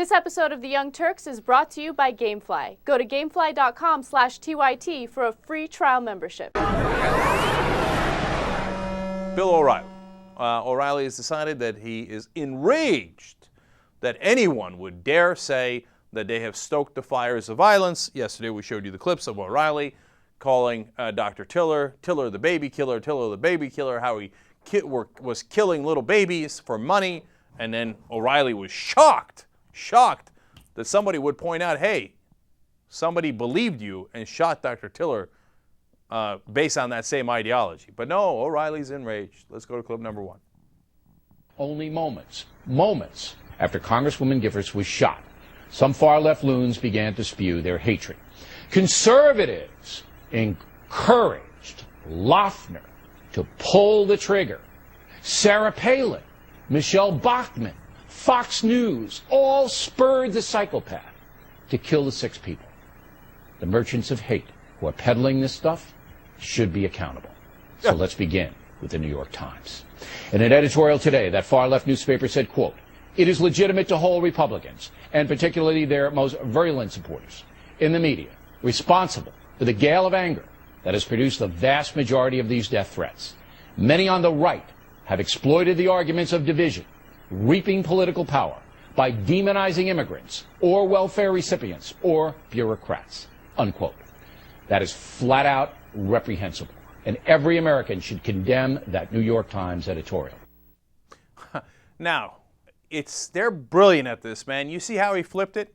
This episode of The Young Turks is brought to you by Gamefly. Go to gamefly.com/TYT for a free trial membership. Bill O'Reilly. O'Reilly has decided that he is enraged that anyone would dare say that they have stoked the fires of violence. Yesterday we showed you the clips of O'Reilly calling Dr. Tiller the baby killer, how he was killing little babies for money. And then O'Reilly was shocked that somebody would point out, hey, somebody believed you and shot Dr. Tiller based on that same ideology. But no, O'Reilly's enraged. Let's go to clip number 1. Only moments after Congresswoman Giffords was shot, some far-left loons began to spew their hatred. Conservatives encouraged Loeffner to pull the trigger. Sarah Palin, Michelle Bachmann, Fox News, all spurred the psychopath to kill the 6 people. The merchants of hate who are peddling this stuff should be accountable. So let's begin with the New York Times. In an editorial today, that far-left newspaper said, quote, "It is legitimate to hold Republicans, and particularly their most virulent supporters, in the media, responsible for the gale of anger that has produced the vast majority of these death threats. Many on the right have exploited the arguments of division, reaping political power by demonizing immigrants or welfare recipients or bureaucrats," unquote. That is flat out reprehensible, and every American should condemn that New York Times editorial. Now, they're brilliant at this, man. You see how he flipped it?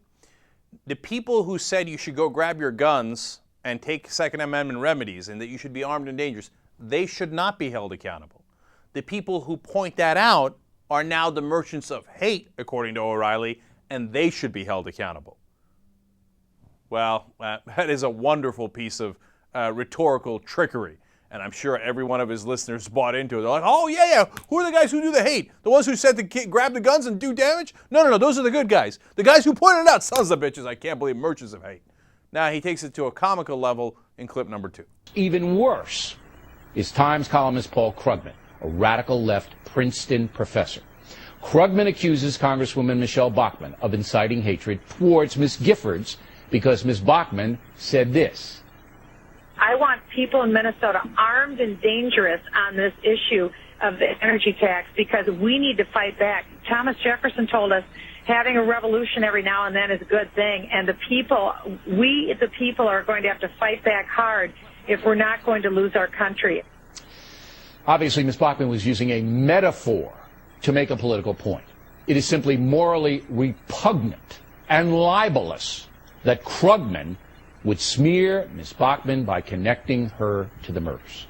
The people who said you should go grab your guns and take Second Amendment remedies and that you should be armed and dangerous, they should not be held accountable. The people who point that out are now the merchants of hate, according to O'Reilly, and they should be held accountable. Well, that is a wonderful piece of rhetorical trickery, and I'm sure every one of his listeners bought into it. They're like, oh, yeah, who are the guys who do the hate? The ones who said to grab the guns and do damage? No, those are the good guys. The guys who pointed out, sons of bitches, I can't believe merchants of hate. Now he takes it to a comical level in clip number 2. Even worse is Times columnist Paul Krugman, a radical left Princeton professor. Krugman accuses Congresswoman Michelle Bachmann of inciting hatred towards Ms. Giffords because Ms. Bachmann said this. I want people in Minnesota armed and dangerous on this issue of the energy tax because we need to fight back. Thomas Jefferson told us having a revolution every now and then is a good thing, and we the people are going to have to fight back hard if we're not going to lose our country. Obviously, Ms. Bachmann was using a metaphor to make a political point. It is simply morally repugnant and libelous that Krugman would smear Ms. Bachmann by connecting her to the murders.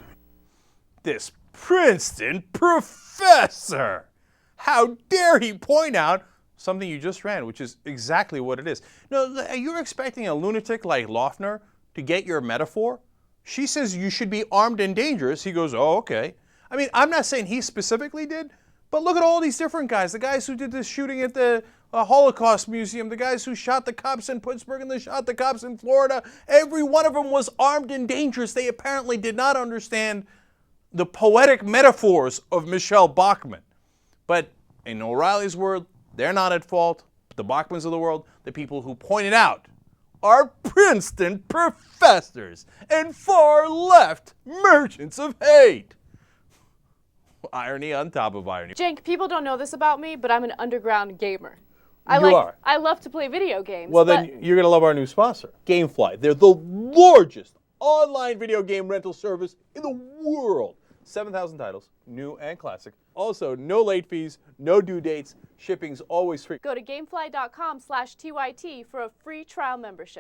This Princeton professor! How dare he point out something you just ran, which is exactly what it is. No, you're expecting a lunatic like Loeffner to get your metaphor? She says you should be armed and dangerous. He goes, oh, okay. I mean, I'm not saying he specifically did, but look at all these different guys. The guys who did this shooting at the Holocaust Museum, the guys who shot the cops in Pittsburgh and they shot the cops in Florida, every one of them was armed and dangerous. They apparently did not understand the poetic metaphors of Michelle Bachmann. But in O'Reilly's word, they're not at fault. The Bachmans of the world, the people who pointed out, are Princeton professors and far-left merchants of hate. Irony on top of irony. Cenk, people don't know this about me, but I'm an underground gamer. I love to play video games. Well, then you're going to love our new sponsor, Gamefly. They're the largest online video game rental service in the world. 7,000 titles, new and classic. Also, no late fees, no due dates. Shipping's always free. Go to gamefly.com/TYT for a free trial membership.